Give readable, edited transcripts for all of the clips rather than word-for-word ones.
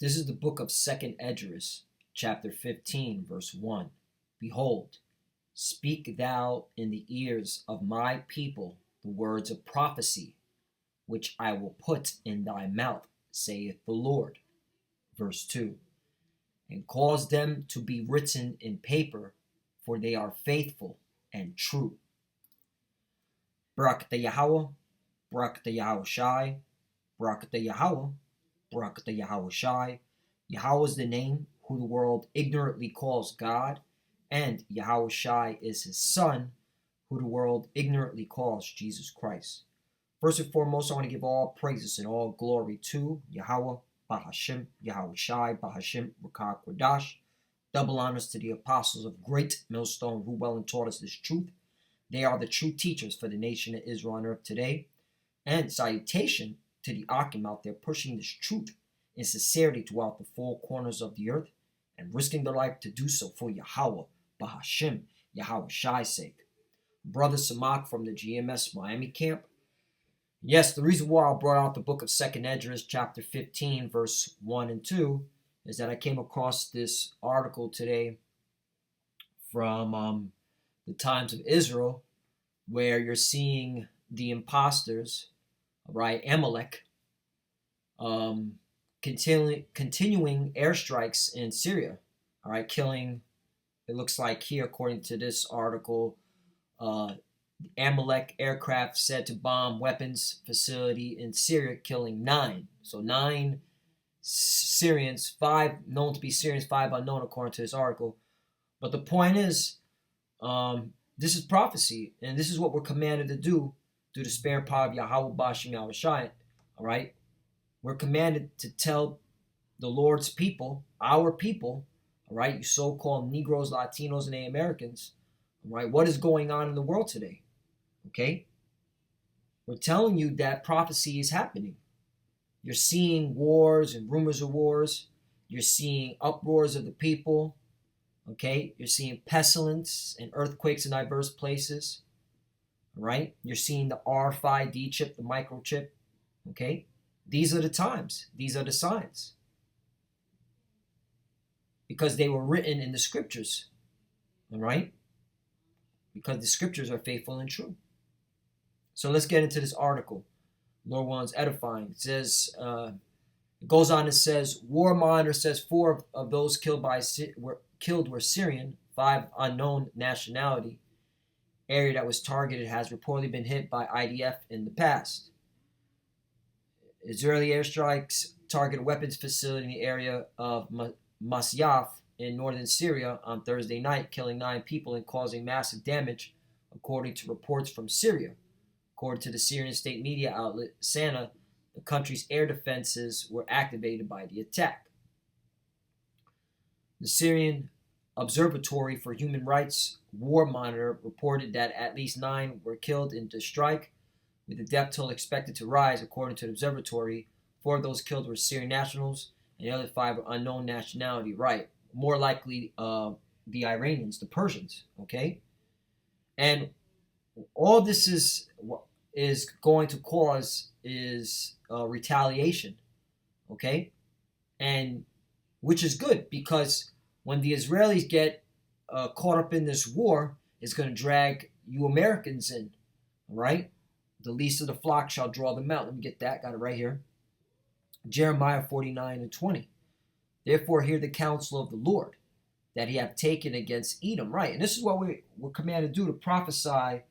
This is the book of 2nd Esdras, chapter 15, verse 1. Behold, speak thou in the ears of my people the words of prophecy, which I will put in thy mouth, saith the Lord. Verse 2. And cause them to be written in paper, for they are faithful and true. Barak Yahweh, Barak Yahweh Shai, Barak Yahweh, Barak Yahweh Shai. Yahweh is the name who the world ignorantly calls God, and Yahweh Shai is his son, who the world ignorantly calls Jesus Christ. First and foremost, I want to give all praises and all glory to Yahweh, Bahashim, Yahweh Shai, Bahashim, Rakah Kodash. Double honors to the apostles of Great Millstone who well and taught us this truth. They are the true teachers for the nation of Israel on earth today. And salutation to the Akim out there pushing this truth in sincerity throughout the four corners of the earth and risking their life to do so for Yahweh, Bahashim, Yahweh Shai's sake. Brother Samak from the GMS Miami camp. Yes, the reason why I brought out the book of 2nd Esdras, chapter 15, verse 1 and 2, is that I came across this article today from the Times of Israel, where you're seeing the imposters, right, Amalek, continuing airstrikes in Syria, all right, killing, it looks like here, according to this article, Amalek aircraft said to bomb weapons facility in Syria, killing 9. So 9 Syrians, 5 known to be Syrians, 5 unknown, according to this article. But the point is, this is prophecy, and this is what we're commanded to do through the spare power of Yahweh Bashim Yahweh Shai. All right, we're commanded to tell the Lord's people, our people, all right, you so-called Negroes, Latinos, and Americans, all right, what is going on in the world today? Okay, we're telling you that prophecy is happening. You're seeing wars and rumors of wars. You're seeing uproars of the people. Okay, you're seeing pestilence and earthquakes in diverse places. All right, you're seeing the RFID chip, the microchip. Okay, these are the times. These are the signs. Because they were written in the scriptures. All right, because the scriptures are faithful and true. So let's get into this article. Lord one's edifying. It says, it goes on and says, War Monitor says 4 of those killed were Syrian, 5 unknown nationality. Area that was targeted has reportedly been hit by IDF in the past. Israeli airstrikes targeted weapons facility in the area of Masyaf in northern Syria on Thursday night, killing 9 people and causing massive damage, according to reports from Syria. According to the Syrian state media outlet SANA, the country's air defenses were activated by the attack. The Syrian Observatory for Human Rights War Monitor reported that at least 9 were killed in the strike, with the death toll expected to rise. According to the observatory, 4 of those killed were Syrian nationals, and the other 5 were unknown nationality. Right, more likely the Iranians, the Persians. Okay, and all this is going to cause is retaliation. Okay, and which is good, because when the Israelis get caught up in this war, it's going to drag you Americans in. Right, the least of the flock shall draw them out. Let me get that. Got it right here. Jeremiah 49 and 20. Therefore hear the counsel of the Lord, that he hath taken against Edom. Right, and this is what we're commanded to do, to prophesy,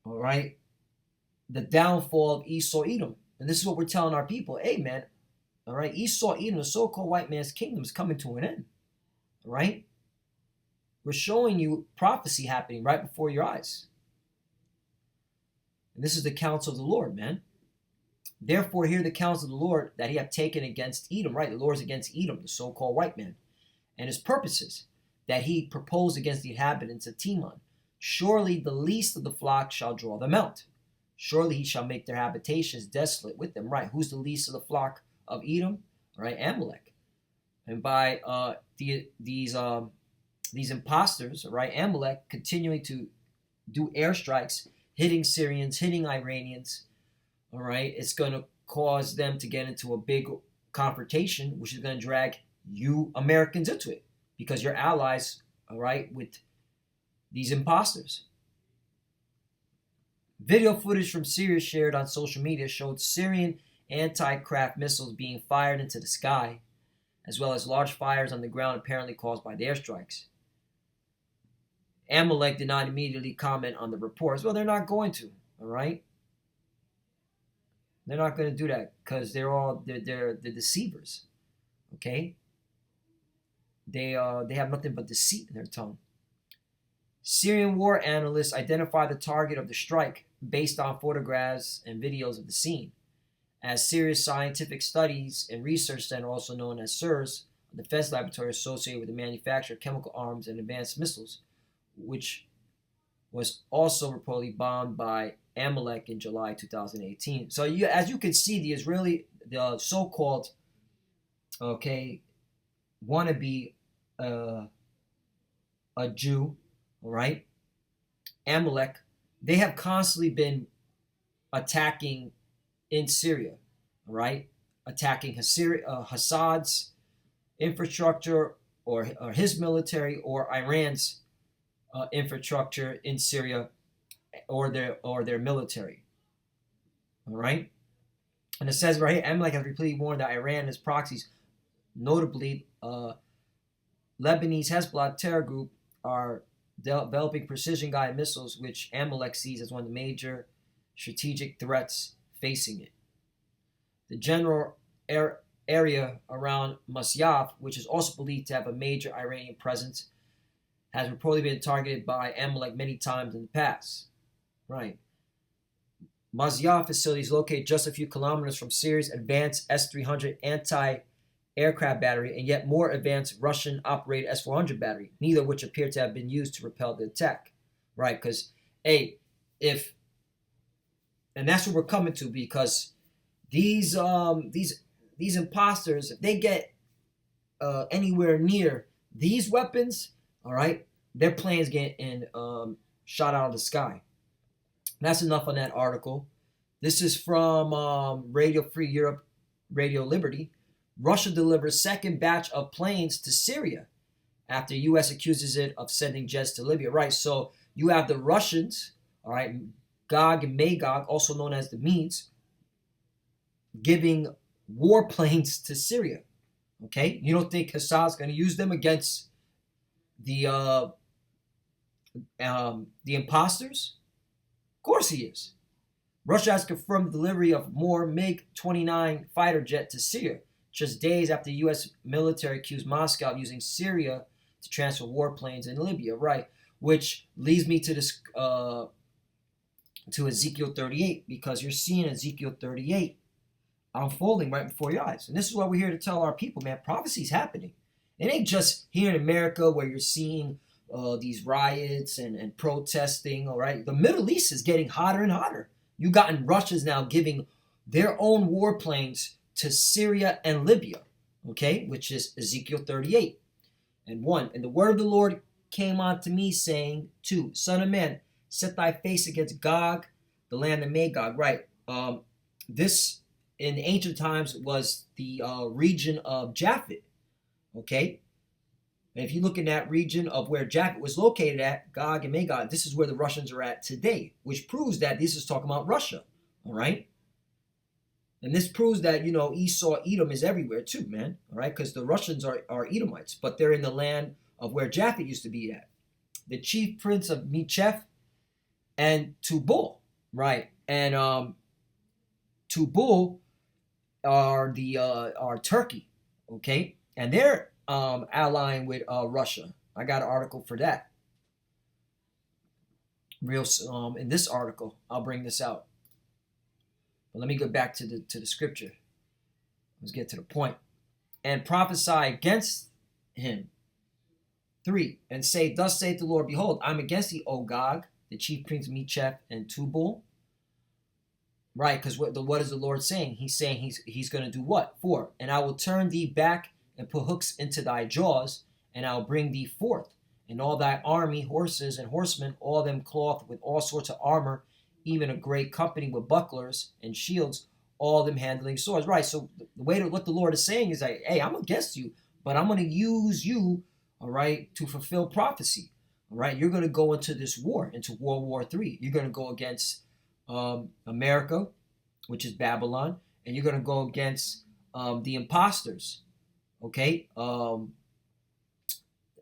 all right, the downfall of Esau Edom. And this is what we're telling our people. Hey, man, all right, Esau Edom, the so-called white man's kingdom, is coming to an end. All right, we're showing you prophecy happening right before your eyes. And this is the counsel of the Lord, man. Therefore hear the counsel of the Lord, that he hath taken against Edom. Right, the Lord is against Edom, the so-called white man, and his purposes that he proposed against the inhabitants of Teman. Surely the least of the flock shall draw them out. Surely he shall make their habitations desolate with them. Right, who's the least of the flock of Edom? All right, Amalek. And by these imposters, right, Amalek continuing to do airstrikes, hitting Syrians, hitting Iranians, all right, it's going to cause them to get into a big confrontation, which is going to drag you Americans into it because you're allies, all right, with these imposters. Video footage from Syria shared on social media showed Syrian anti-craft missiles being fired into the sky, as well as large fires on the ground apparently caused by the airstrikes. Amalek did not immediately comment on the reports. Well, they're not going to, all right? They're not going to do that because they're the deceivers, okay? They have nothing but deceit in their tongue. Syrian war analysts identified the target of the strike based on photographs and videos of the scene. As Syria's Scientific Studies and Research Center, also known as SIRS, a defense laboratory associated with the manufacture of chemical arms and advanced missiles, which was also reportedly bombed by Amalek in July 2018. So as you can see, the so-called, okay, wannabe a Jew, all right, Amalek, they have constantly been attacking in Syria, all right, attacking Assad's infrastructure or his military or Iran's infrastructure in Syria or their military, all right. And it says right here, Amalek has repeatedly warned that Iran and its proxies, notably Lebanese Hezbollah terror group, are developing precision-guided missiles, which Amalek sees as one of the major strategic threats facing it. The general area around Masyaf, which is also believed to have a major Iranian presence, has reportedly been targeted by Amalek many times in the past. Right. Masyaf facility is located just a few kilometers from Syria's advanced S-300 anti-aircraft battery and yet more advanced Russian-operated S-400 battery, neither of which appear to have been used to repel the attack. Right, because, and that's what we're coming to, because these imposters, if they get anywhere near these weapons, all right, their planes get shot out of the sky. That's enough on that article. This is from Radio Free Europe, Radio Liberty. Russia delivers second batch of planes to Syria after U.S. accuses it of sending jets to Libya. Right, so you have the Russians, all right, Gog and Magog, also known as the Medes, giving warplanes to Syria. Okay, you don't think Assad's going to use them against the imposters? Of course he is. Russia has confirmed the delivery of more MiG-29 fighter jet to Syria, just days after the U.S. military accused Moscow of using Syria to transfer warplanes in Libya. Right, which leads me to this to Ezekiel 38, because you're seeing Ezekiel 38 unfolding right before your eyes. And this is what we're here to tell our people, man. Prophecy's happening. It ain't just here in America where you're seeing these riots and protesting, all right? The Middle East is getting hotter and hotter. You gotten Russia's now giving their own warplanes to Syria and Libya, okay? Which is Ezekiel 38 and 1. And the word of the Lord came unto me, saying, 2, Son of man, set thy face against Gog, the land of Magog. Right. This, in ancient times, was the region of Japhet. Okay. And if you look in that region of where Japhet was located at, Gog and Magog, this is where the Russians are at today, which proves that this is talking about Russia. All right. And this proves that, Esau, Edom is everywhere too, man. All right. Because the Russians are Edomites, but they're in the land of where Japhet used to be at. The chief prince of Mechef and Tubal, right? And Tubal are Turkey, okay? And they're allying with Russia. I got an article for that. In this article, I'll bring this out. But let me go back to the scripture. Let's get to the point. And prophesy against him. 3, and say, thus saith the Lord, behold, I'm against thee, O Gog, the chief prince of Mechef and Tubal. Right, because what is the Lord saying? He's saying he's going to do what? 4, and I will turn thee back and put hooks into thy jaws, and I will bring thee forth, and all thy army, horses and horsemen, all of them clothed with all sorts of armor, even a great company with bucklers and shields, all of them handling swords. Right. So the way to what the Lord is saying is like, hey, I'm against you, but I'm going to use you, all right, to fulfill prophecy. All right. You're going to go into this war, into World War III. You're going to go against America, which is Babylon, and you're going to go against the imposters, okay?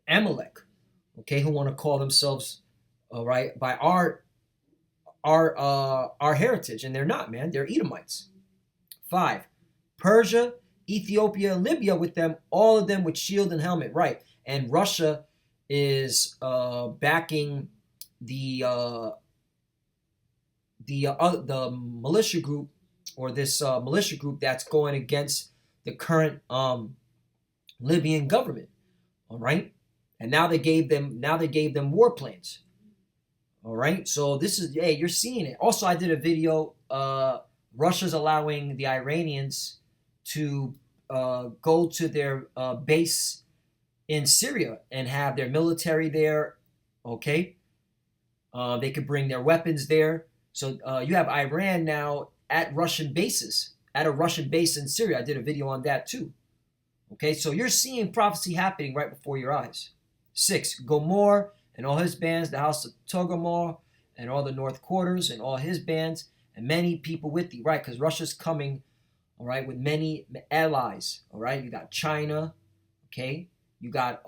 Amalek, okay, who want to call themselves, all right, by our heritage, and they're not, man. They're Edomites. 5, Persia, Ethiopia, Libya with them, all of them with shield and helmet, right? And Russia is backing the militia group, or this militia group that's going against the current Libyan government. All right, and now they gave them warplanes. All right, so this is, hey, you're seeing it. Also, I did a video. Russia's allowing the Iranians to go to their base in Syria and have their military there. Okay, they could bring their weapons there. So you have Iran now at Russian bases, at a Russian base in Syria. I did a video on that too. Okay, so you're seeing prophecy happening right before your eyes. 6, Gomor and all his bands, the house of Togomor and all the north quarters and all his bands, and many people with thee, right? Because Russia's coming, all right, with many allies, all right? You got China, okay? You got,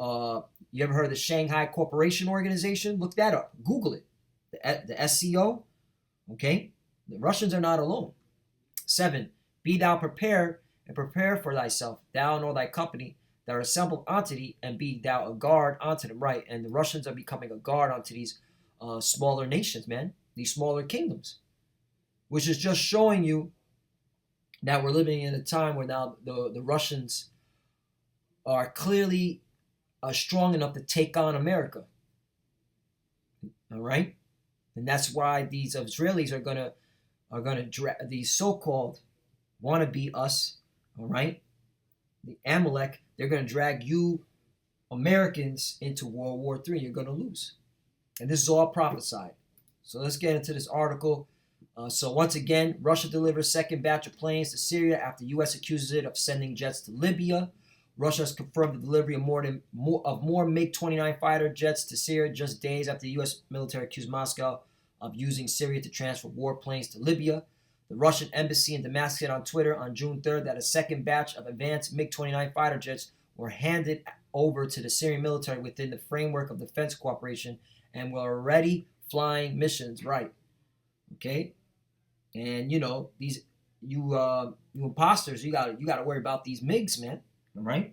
you ever heard of the Shanghai Cooperation Organization? Look that up. Google it. The SCO, okay? The Russians are not alone. 7, be thou prepared, and prepare for thyself, thou and all thy company that are assembled unto thee, and be thou a guard unto them, right? And the Russians are becoming a guard unto these smaller nations, man, these smaller kingdoms, which is just showing you that we're living in a time where now the Russians are clearly strong enough to take on America, all right? And that's why these Israelis are gonna these so-called want to beat us, all right? The Amalek, they're gonna drag you Americans into World War III. You're gonna lose, and this is all prophesied. So let's get into this article. So once again, Russia delivers second batch of planes to Syria after U.S. accuses it of sending jets to Libya. Russia has confirmed the delivery of more MiG-29 fighter jets to Syria just days after the U.S. military accused Moscow of using Syria to transfer warplanes to Libya. The Russian embassy in Damascus said on Twitter on June 3rd that a second batch of advanced MiG-29 fighter jets were handed over to the Syrian military within the framework of defense cooperation and were already flying missions. Right? Okay. And these you imposters, you got to worry about these MiGs, man. All right.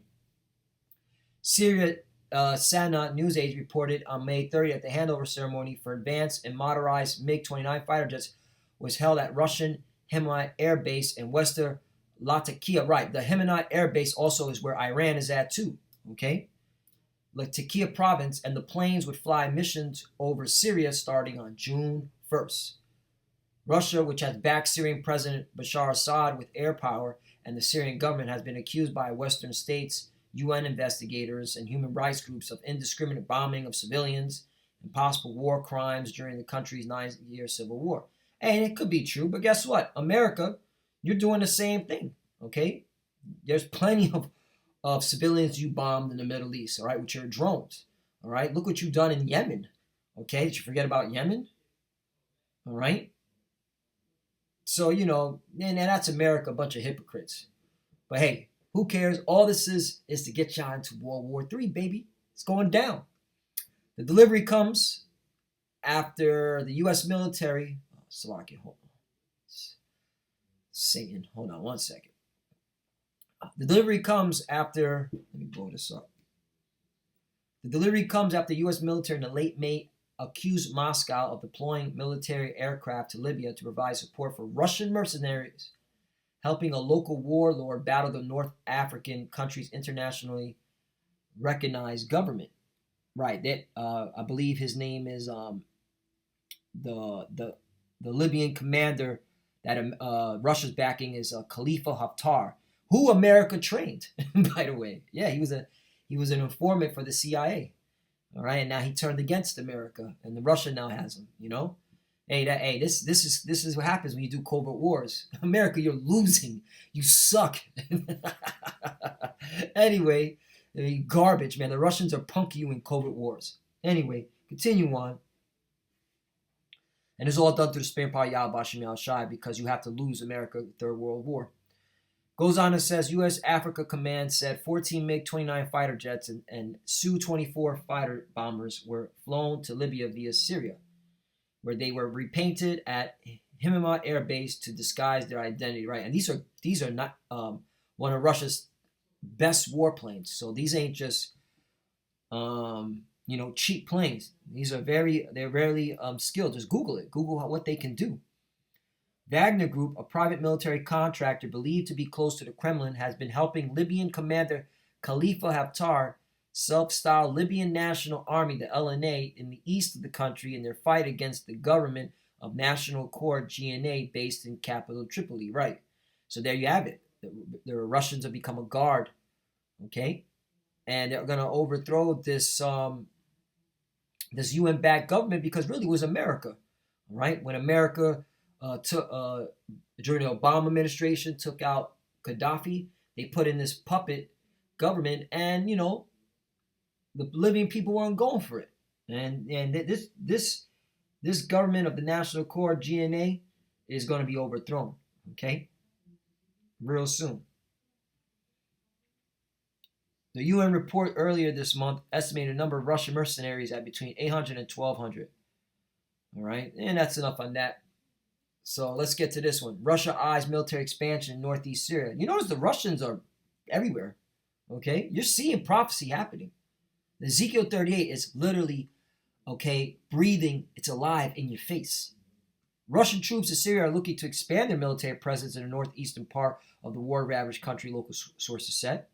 Syria Sana news agency reported on May 30th that the handover ceremony for advanced and motorized MiG-29 fighter jets was held at Russian Himalaya Air Base in Western Latakia. Right, the Himalaya Air Base also is where Iran is at too. Okay, Latakia province, and the planes would fly missions over Syria starting on June 1st. Russia, which has backed Syrian President Bashar Assad with air power, and the Syrian government has been accused by Western states, UN investigators, and human rights groups of indiscriminate bombing of civilians and possible war crimes during the country's 9-year civil war. And it could be true, but guess what? America, you're doing the same thing, okay? There's plenty of civilians you bombed in the Middle East, all right, with your drones, all right? Look what you've done in Yemen, okay? Did you forget about Yemen? All right? So, and that's America, a bunch of hypocrites. But hey, who cares? All this is to get y'all into World War III, baby. It's going down. The delivery comes after the U.S. military. Slovakia, hold on. Satan, hold on one second. The delivery comes after. Let me blow this up. The delivery comes after the U.S. military in the late May accused Moscow of deploying military aircraft to Libya to provide support for Russian mercenaries, helping a local warlord battle the North African country's internationally recognized government. Right, that I believe his name is the Libyan commander that Russia's backing is Khalifa Haftar, who America trained, by the way. Yeah, he was an informant for the CIA. All right, and now he turned against America, and Russia now has him. This is what happens when you do covert wars. America, you're losing. You suck. Anyway, garbage, man. The Russians are punking you in covert wars. Anyway, continue on. And it's all done through the Spain power Yahweh Bashim Yal Shai because you have to lose America Third World War. Goes on and says U.S. Africa Command said 14 MiG-29 fighter jets and Su-24 fighter bombers were flown to Libya via Syria, where they were repainted at Himima Air Base to disguise their identity. Right, and these are not one of Russia's best warplanes. So these ain't just cheap planes. These are they're very skilled. Just Google it. Google what they can do. Wagner Group, a private military contractor believed to be close to the Kremlin, has been helping Libyan commander Khalifa Haftar, self-styled Libyan National Army, the LNA, in the east of the country in their fight against the government of National Accord, GNA, based in capital Tripoli. Right. So there you have it. The Russians have become a guard. Okay. And they're going to overthrow this this UN-backed government because really it was America. Right. When America during the Obama administration took out Gaddafi, they put in this puppet government, and the Libyan people weren't going for it, and this government of the National Accord, GNA, is going to be overthrown. Okay, real soon. The UN report earlier this month estimated the number of Russian mercenaries at between 800 and 1,200. All right, and that's enough on that. So let's get to this one. Russia eyes military expansion in northeast Syria. You notice the Russians are everywhere. Okay? You're seeing prophecy happening. Ezekiel 38 is literally, breathing. It's alive in your face. Russian troops in Syria are looking to expand their military presence in the northeastern part of the war-ravaged country, local sources said.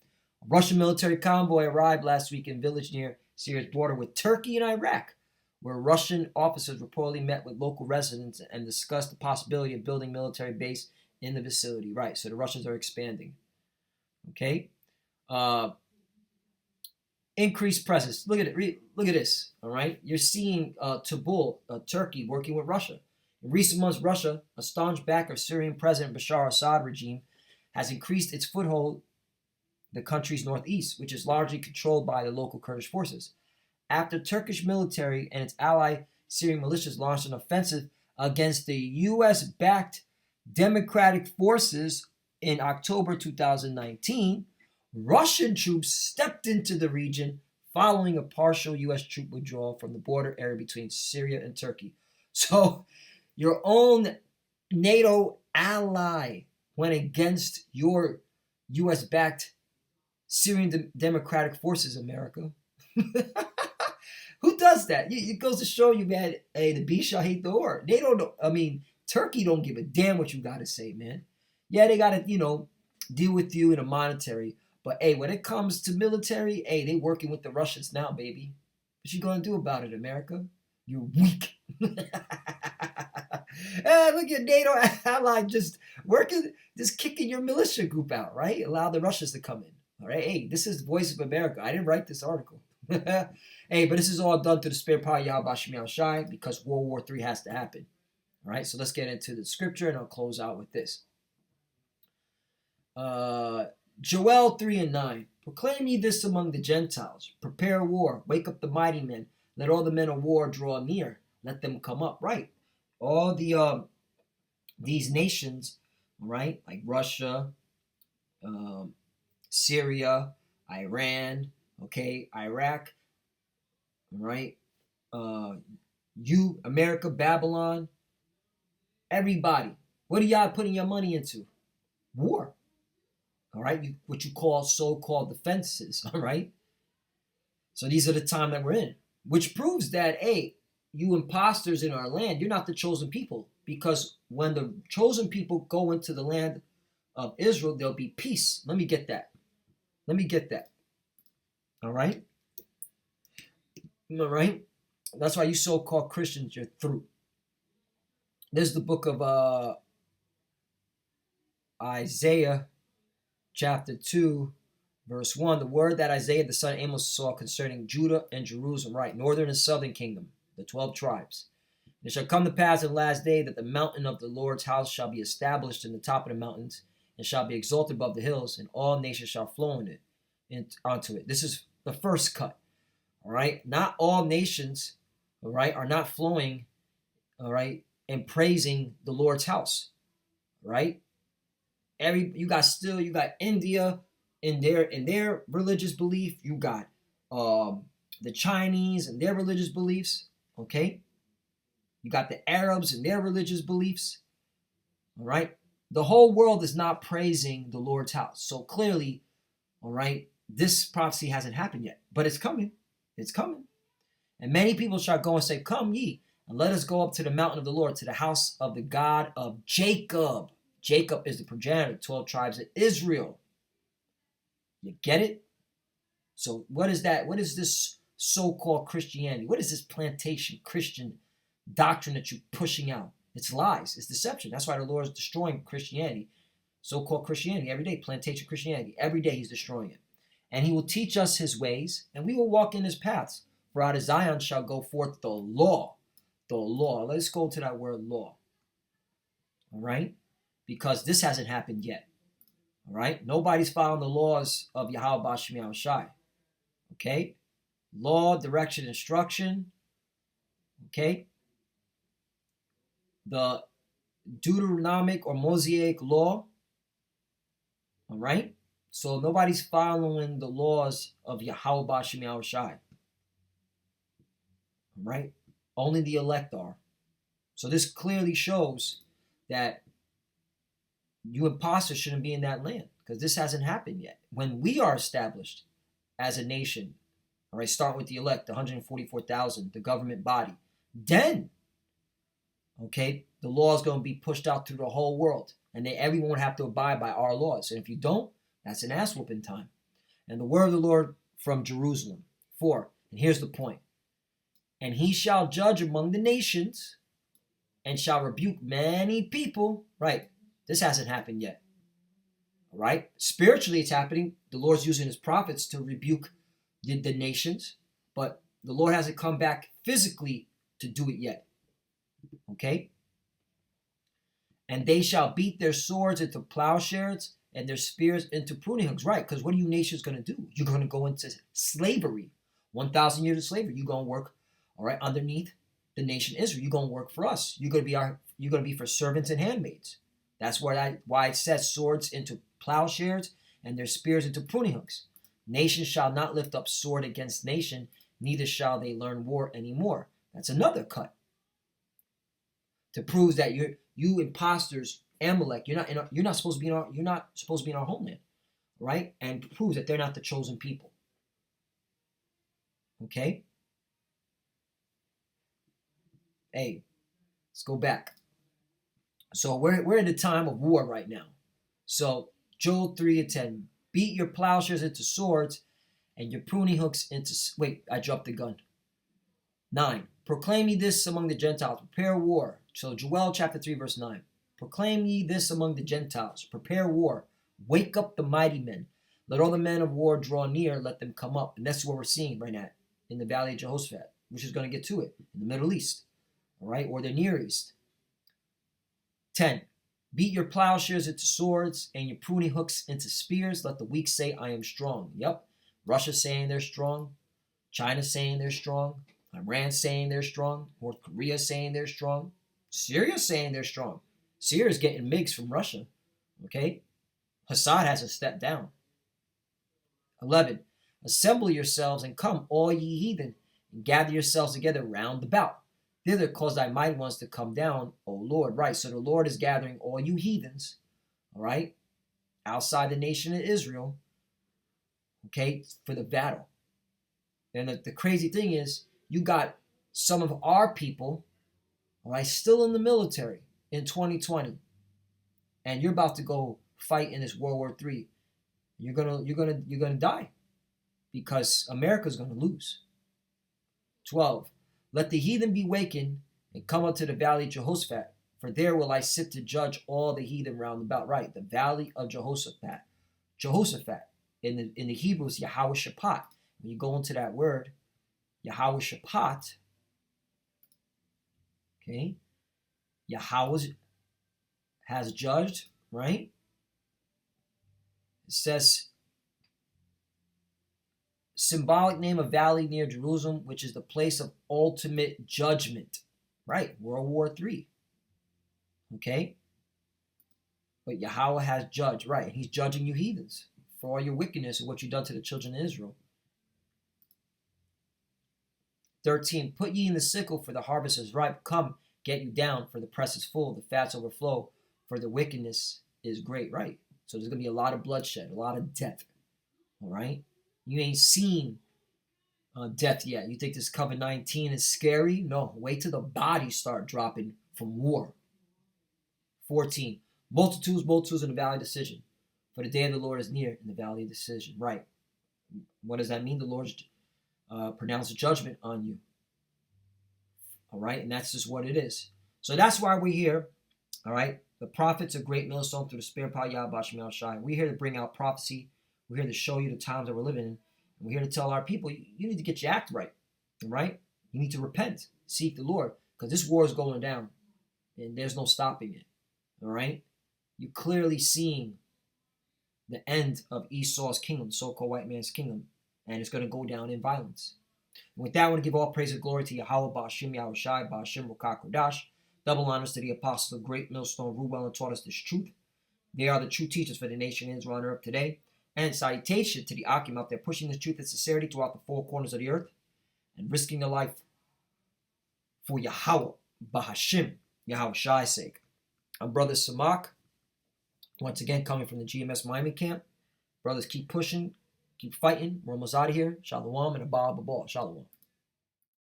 A Russian military convoy arrived last week in a village near Syria's border with Turkey and Iraq, where Russian officers reportedly met with local residents and discussed the possibility of building a military base in the vicinity. Right, so the Russians are expanding. Okay? Increased presence. Look at it. Look at this. All right? You're seeing Kabul, Turkey, working with Russia. In recent months, Russia, a staunch backer of Syrian President Bashar al-Assad regime, has increased its foothold in the country's northeast, which is largely controlled by the local Kurdish forces. After Turkish military and its ally Syrian militias launched an offensive against the U.S.-backed democratic forces in October 2019, Russian troops stepped into the region following a partial U.S. troop withdrawal from the border area between Syria and Turkey. So your own NATO ally went against your U.S.-backed Syrian democratic forces, America. Who does that? It goes to show you, man, hey, the beast shall hate the whore. They don't know. I mean, Turkey don't give a damn what you got to say, man. Yeah, they got to, deal with you in a monetary. But, hey, when it comes to military, hey, they working with the Russians now, baby. What you going to do about it, America? You're weak. Hey, look at NATO ally just kicking your militia group out, right? Allow the Russians to come in. All right, hey, this is the Voice of America. I didn't write this article. Hey, but this is all done through the spirit power Yahweh Bashim Yal Shai because World War III has to happen. All right, so let's get into the scripture and I'll close out with this. Joel 3:9. Proclaim ye this among the Gentiles. Prepare war. Wake up the mighty men. Let all the men of war draw near. Let them come up. Right. All these nations, right, like Russia, Syria, Iran, Iraq, right? America, Babylon, everybody. What are y'all putting your money into? War. All right? What you call so-called defenses, all right? So these are the time that we're in, which proves that, hey, you imposters in our land, you're not the chosen people. Because when the chosen people go into the land of Israel, there'll be peace. Let me get that. All right? All right? That's why you so-called Christians, you're through. This is the book of Isaiah, chapter 2, verse 1. The word that Isaiah the son of Amos saw concerning Judah and Jerusalem, right? Northern and southern kingdom, the 12 tribes. It shall come to pass in the last day that the mountain of the Lord's house shall be established in the top of the mountains, and shall be exalted above the hills, and all nations shall flow onto it. This is the first cut. All right. Not all nations, all right, are not flowing, all right, and praising the Lord's house. Right? You got India in their religious belief. You got the Chinese and their religious beliefs. Okay. You got the Arabs and their religious beliefs. All right. The whole world is not praising the Lord's house. So clearly, all right, this prophecy hasn't happened yet, but it's coming. It's coming. And many people shall go and say, come ye, and let us go up to the mountain of the Lord, to the house of the God of Jacob. Jacob is the progenitor, 12 tribes of Israel. You get it? So what is that? What is this so-called Christianity? What is this plantation Christian doctrine that you're pushing out? It's lies. It's deception. That's why the Lord is destroying Christianity, so-called Christianity, every day, plantation Christianity. Every day he's destroying it. And he will teach us his ways, and we will walk in his paths. For out of Zion shall go forth the law. The law. Let's go to that word law. All right? Because this hasn't happened yet. All right? Nobody's following the laws of Yahweh Bashim Yahushai. Okay? Law, direction, instruction. Okay? The Deuteronomic or Mosaic law. All right? So nobody's following the laws of Yahweh Bashim Yahushai. All right? Only the elect are. So this clearly shows that you imposters shouldn't be in that land, because this hasn't happened yet. When we are established as a nation, all right, start with the elect, the 144,000, the government body, then, okay, the law is going to be pushed out through the whole world, and then everyone would have to abide by our laws. And if you don't, that's an ass whooping time. And the word of the Lord from Jerusalem. 4, and here's the point. And he shall judge among the nations, and shall rebuke many people. Right. This hasn't happened yet. All right. Spiritually, it's happening. The Lord's using his prophets to rebuke the nations, but the Lord hasn't come back physically to do it yet. Okay. And they shall beat their swords into plowshares and their spears into pruning hooks. Right. Because what are you nations going to do? You're going to go into slavery. 1,000 years of slavery. You're going to work, all right, underneath the nation Israel. You're going to work for us. You're going to be for servants and handmaids. That's why it says swords into plowshares and their spears into pruning hooks. Nation shall not lift up sword against nation, neither shall they learn war anymore. That's another cut. To prove that you imposters, Amalek, you're not supposed to be in our homeland, right? And proves that they're not the chosen people. Okay? Hey, let's go back. So we're in a time of war right now. So Joel 3:10, beat your plowshares into swords and your pruning hooks into... Wait, I dropped the gun. 9, proclaim ye this among the Gentiles, prepare war. So Joel chapter 3 verse 9, proclaim ye this among the Gentiles, prepare war, wake up the mighty men. Let all the men of war draw near, let them come up. And that's what we're seeing right now in the Valley of Jehoshaphat, which is going to get to it, in the Middle East, all right, or the Near East. 10, beat your plowshares into swords and your pruning hooks into spears. Let the weak say, I am strong. Yep. Russia's saying they're strong. China's saying they're strong. Iran's saying they're strong. North Korea's saying they're strong. Syria's saying they're strong. Syria's getting MiGs from Russia. Okay? Assad hasn't stepped down. 11, assemble yourselves and come, all ye heathen, and gather yourselves together round about. Thither cause thy mighty ones to come down, O Lord. Right, so the Lord is gathering all you heathens, all right, outside the nation of Israel, okay, for the battle. And the crazy thing is, you got some of our people, all right, still in the military in 2020, and you're about to go fight in this World War III. You're gonna die, because America's gonna lose. 12. Let the heathen be wakened and come up to the valley of Jehoshaphat, for there will I sit to judge all the heathen round about. Right, the valley of Jehoshaphat. Jehoshaphat in the Hebrew is Yahweh Shaphat. When you go into that word, Yahweh Shaphat, Okay. Yahweh has judged, right? It says, symbolic name of valley near Jerusalem, which is the place of ultimate judgment. Right, World War III. Okay? But Yahweh has judged, right? He's judging you heathens for all your wickedness and what you've done to the children of Israel. 13, put ye in the sickle, for the harvest is ripe. Come, get you down, for the press is full, the fats overflow, for the wickedness is great, right? So there's going to be a lot of bloodshed, a lot of death, all right? You ain't seen death yet. You think this COVID-19 is scary? No, wait till the bodies start dropping from war. 14, multitudes in the valley of decision, for the day of the Lord is near in the valley of decision, right? What does that mean? The Lord's pronounced a judgment on you. All right, and that's just what it is. So that's why we're here. All right, the prophet's a great millstone through the spirit power Yahweh Shem Shai. We're here to bring out prophecy. We're here to show you the times that we're living in. And we're here to tell our people, you need to get your act right. All right, you need to repent, seek the Lord, because this war is going down, and there's no stopping it. All right, you're clearly seeing the end of Esau's kingdom, the so-called white man's kingdom, and it's going to go down in violence. And with that, I want to give all praise and glory to Yahweh, Ba'ashim, Yahweh Shai, Ba'ashim, Rukah, Kodash. Double honors to the apostles of great millstone, who well and taught us this truth. They are the true teachers for the nation of Israel on earth today. And salutation to the Akim out there pushing this truth and sincerity throughout the four corners of the earth and risking their life for Yahweh, Ba'ashim, Yahweh Shai's sake. I'm Brother Samak, once again coming from the GMS Miami camp. Brothers, keep pushing. Keep fighting. We're almost out of here. Shalom and Abba Abba. Shalom.